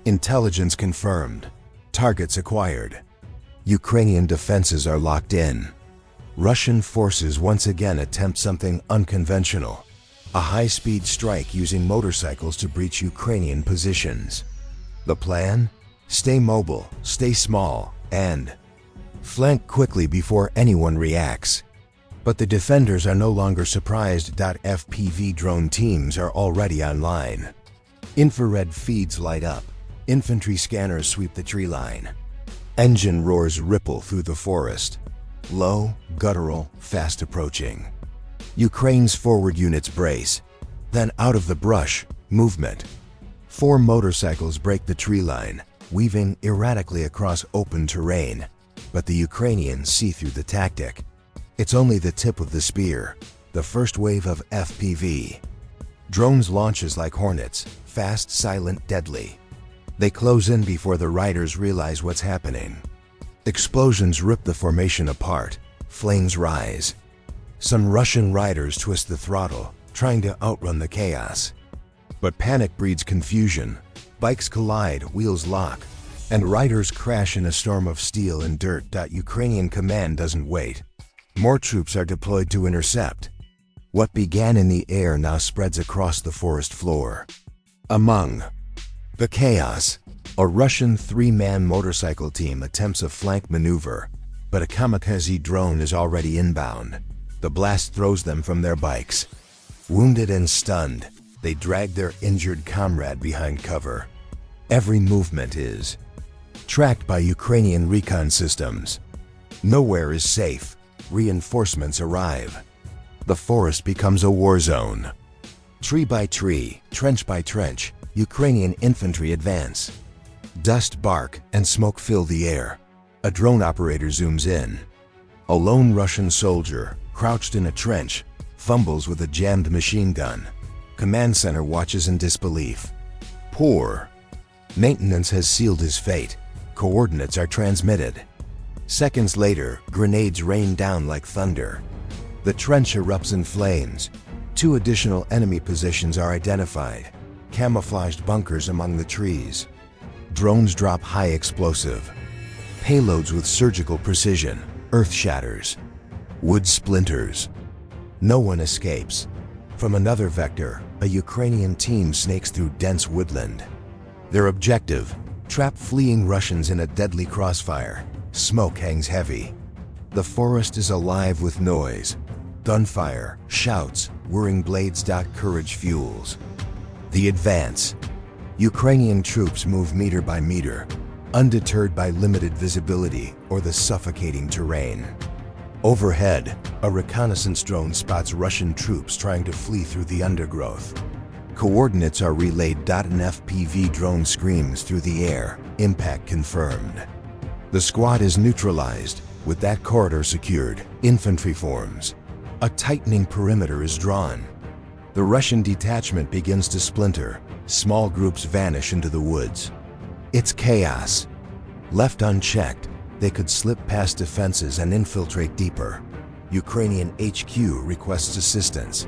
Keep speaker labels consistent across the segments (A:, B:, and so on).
A: Intelligence confirmed. Targets acquired. Ukrainian defenses are locked in. Russian forces once again attempt something unconventional. A high-speed strike using motorcycles to breach Ukrainian positions. The plan? Stay mobile, stay small, and flank quickly before anyone reacts. But the defenders are no longer surprised. FPV drone teams are already online. Infrared feeds light up. Infantry scanners sweep the tree line. Engine roars ripple through the forest. Low, guttural, fast approaching. Ukraine's forward units brace. Then out of the brush, movement. 4 motorcycles break the tree line, weaving erratically across open terrain. But the Ukrainians see through the tactic. It's only the tip of the spear, the first wave of FPV. Drones launches like hornets, fast, silent, deadly. They close in before the riders realize what's happening. Explosions rip the formation apart, flames rise. Some Russian riders twist the throttle, trying to outrun the chaos. But panic breeds confusion. Bikes collide, wheels lock, and riders crash in a storm of steel and dirt. Ukrainian command doesn't wait. More troops are deployed to intercept. What began in the air now spreads across the forest floor. Among the chaos, a Russian 3-man motorcycle team attempts a flank maneuver, but a kamikaze drone is already inbound. The blast throws them from their bikes. Wounded and stunned, they drag their injured comrade behind cover. Every movement is tracked by Ukrainian recon systems. Nowhere is safe. Reinforcements arrive. The forest becomes a war zone. Tree by tree, trench by trench, Ukrainian infantry advance. Dust, bark, and smoke fill the air. A drone operator zooms in. A lone Russian soldier, crouched in a trench, fumbles with a jammed machine gun. Command center watches in disbelief. Poor maintenance has sealed his fate. Coordinates are transmitted. Seconds later, grenades rain down like thunder. The trench erupts in flames. 2 additional enemy positions are identified. Camouflaged bunkers among the trees. Drones drop high explosive payloads with surgical precision. Earth shatters. Wood splinters. No one escapes. From another vector, a Ukrainian team snakes through dense woodland. Their objective: trap fleeing Russians in a deadly crossfire. Smoke hangs heavy. The forest is alive with noise. Gunfire, shouts, whirring blades. Courage fuels the advance. Ukrainian troops move meter by meter, undeterred by limited visibility or the suffocating terrain. Overhead, a reconnaissance drone spots Russian troops trying to flee through the undergrowth. Coordinates are relayed. An FPV drone screams through the air. Impact confirmed. The squad is neutralized. With that corridor secured, infantry forms. A tightening perimeter is drawn. The Russian detachment begins to splinter. Small groups vanish into the woods. It's chaos. Left unchecked, they could slip past defenses and infiltrate deeper. Ukrainian HQ requests assistance.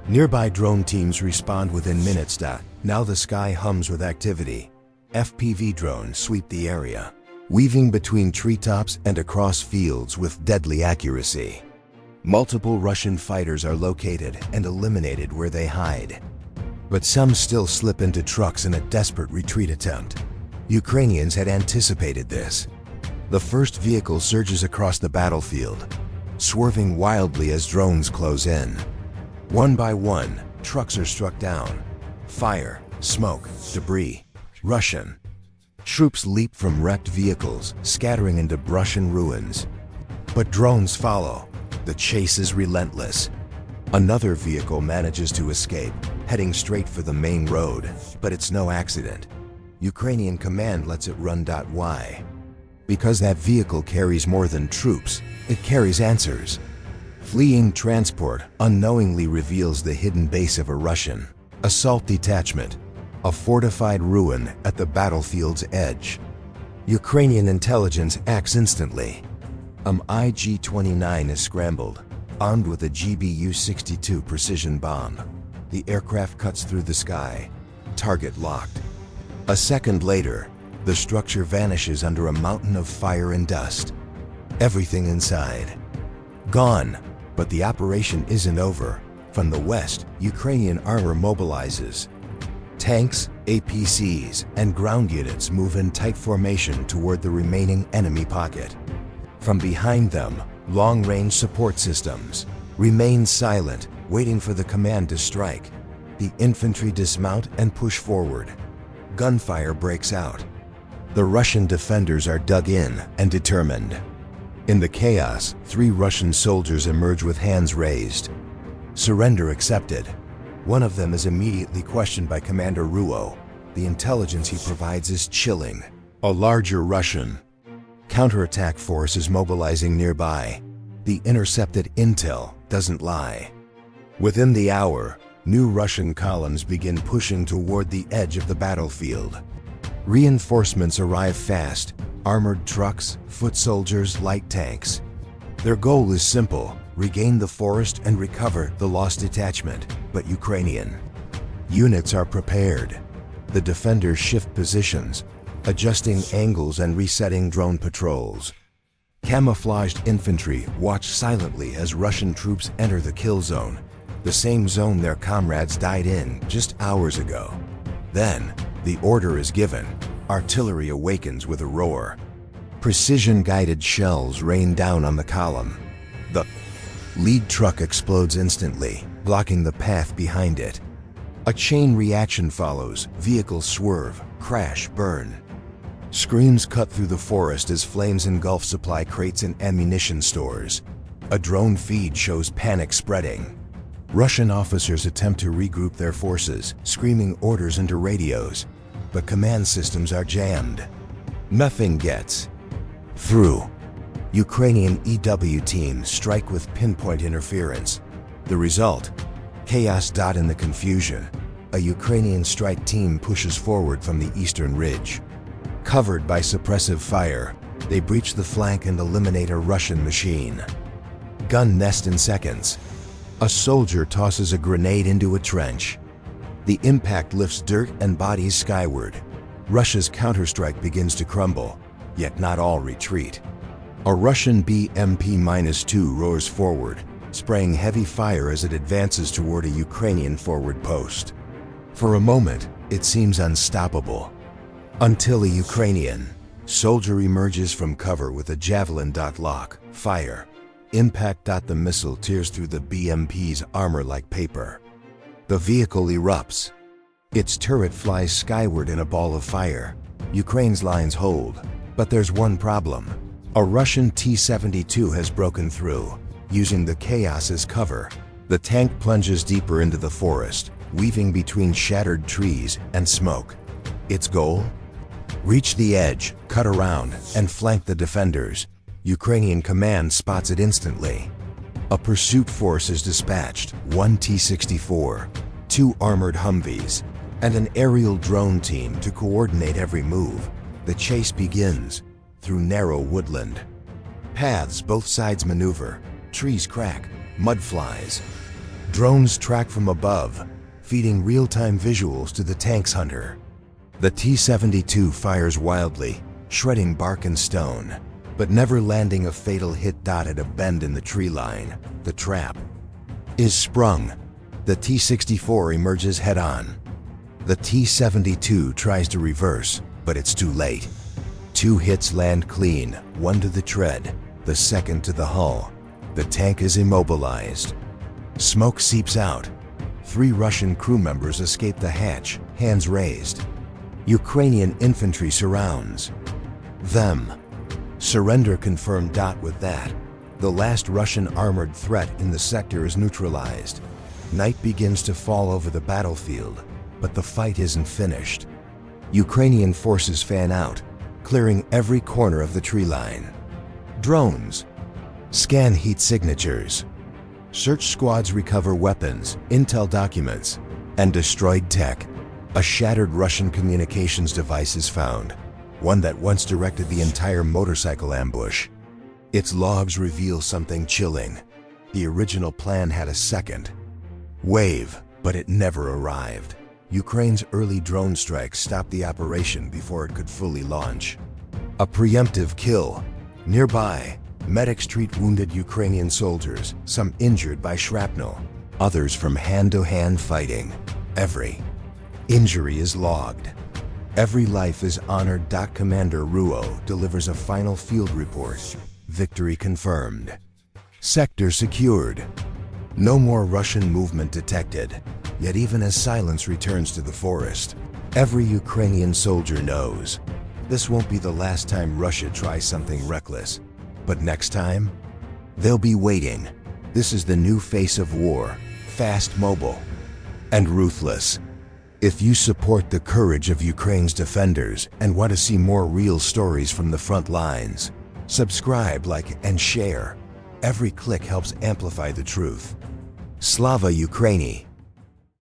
A: Nearby drone teams respond within minutes. Now the sky hums with activity. FPV drones sweep the area, weaving between treetops and across fields with deadly accuracy. Multiple Russian fighters are located and eliminated where they hide. But some still slip into trucks in a desperate retreat attempt. Ukrainians had anticipated this. The first vehicle surges across the battlefield, swerving wildly as drones close in. One by one, trucks are struck down. Fire, smoke, debris. Russian troops leap from wrecked vehicles, scattering into brush and ruins. But drones follow. The chase is relentless. Another vehicle manages to escape, heading straight for the main road, but it's no accident. Ukrainian command lets it run. Why? Because that vehicle carries more than troops, it carries answers. Fleeing transport unknowingly reveals the hidden base of a Russian assault detachment, a fortified ruin at the battlefield's edge. Ukrainian intelligence acts instantly. IG-29 is scrambled, armed with a GBU-62 precision bomb. The aircraft cuts through the sky. Target locked. A second later, the structure vanishes under a mountain of fire and dust. Everything inside gone, but the operation isn't over. From the west, Ukrainian armor mobilizes. Tanks, APCs, and ground units move in tight formation toward the remaining enemy pocket. From behind them, long-range support systems remain silent, waiting for the command to strike. The infantry dismount and push forward. Gunfire breaks out. The Russian defenders are dug in and determined. In the chaos, 3 Russian soldiers emerge with hands raised. Surrender accepted. One of them is immediately questioned by Commander Ruo. The intelligence he provides is chilling. A larger Russian counterattack force is mobilizing nearby. The intercepted intel doesn't lie. Within the hour, new Russian columns begin pushing toward the edge of the battlefield. Reinforcements arrive fast: armored trucks, foot soldiers, light tanks. Their goal is simple: regain the forest and recover the lost detachment. But Ukrainian units are prepared. The defenders shift positions, adjusting angles and resetting drone patrols. Camouflaged infantry watch silently as Russian troops enter the kill zone, the same zone their comrades died in just hours ago. Then, the order is given. Artillery awakens with a roar. Precision-guided shells rain down on the column. The lead truck explodes instantly, blocking the path behind it. A chain reaction follows. Vehicles swerve, crash, burn. Screams cut through the forest as flames engulf supply crates and ammunition stores. A drone feed shows panic spreading. Russian officers attempt to regroup their forces, screaming orders into radios, but command systems are jammed. Nothing gets through. Ukrainian EW teams strike with pinpoint interference. The result? Chaos. In the confusion, a Ukrainian strike team pushes forward from the eastern ridge. Covered by suppressive fire, they breach the flank and eliminate a Russian machine gun nest in seconds. A soldier tosses a grenade into a trench. The impact lifts dirt and bodies skyward. Russia's counterstrike begins to crumble, yet not all retreat. A Russian BMP-2 roars forward, spraying heavy fire as it advances toward a Ukrainian forward post. For a moment, it seems unstoppable, until a Ukrainian soldier emerges from cover with a Javelin. Lock, fire, impact. The missile tears through the BMP's armor like paper. The vehicle erupts. Its turret flies skyward in a ball of fire. Ukraine's lines hold, but there's one problem. A Russian T-64 has broken through. Using the chaos as cover, the tank plunges deeper into the forest, weaving between shattered trees and smoke. Its goal? Reach the edge, cut around, and flank the defenders. Ukrainian command spots it instantly. A pursuit force is dispatched: 1 T-64, 2 armored Humvees, and an aerial drone team to coordinate every move. The chase begins through narrow woodland. Paths both sides maneuver. Trees crack, mud flies. Drones track from above, feeding real-time visuals to the tank's hunter. The T-72 fires wildly, shredding bark and stone, but never landing a fatal hit. At a bend in the tree line, the trap is sprung. The T-64 emerges head-on. The T-72 tries to reverse, but it's too late. 2 hits land clean, one to the tread, the second to the hull. The tank is immobilized. Smoke seeps out. 3 Russian crew members escape the hatch, hands raised. Ukrainian infantry surrounds them. Surrender confirmed. With that, the last Russian armored threat in the sector is neutralized. Night begins to fall over the battlefield, but the fight isn't finished. Ukrainian forces fan out, clearing every corner of the tree line. Drones scan heat signatures. Search squads recover weapons, intel documents, and destroyed tech. A shattered Russian communications device is found, one that once directed the entire motorcycle ambush. Its logs reveal something chilling. The original plan had a second wave, but it never arrived. Ukraine's early drone strikes stopped the operation before it could fully launch. A preemptive kill. Nearby, medics treat wounded Ukrainian soldiers, some injured by shrapnel, others from hand-to-hand fighting. Every injury is logged. Every life is honored. Commander Ruo delivers a final field report. Victory confirmed. Sector secured. No more Russian movement detected. Yet even as silence returns to the forest, every Ukrainian soldier knows this won't be the last time Russia tries something reckless. But next time, they'll be waiting. This is the new face of war, fast, mobile, and ruthless. If you support the courage of Ukraine's defenders and want to see more real stories from the front lines, subscribe, like, and share. Every click helps amplify the truth. Slava Ukraini!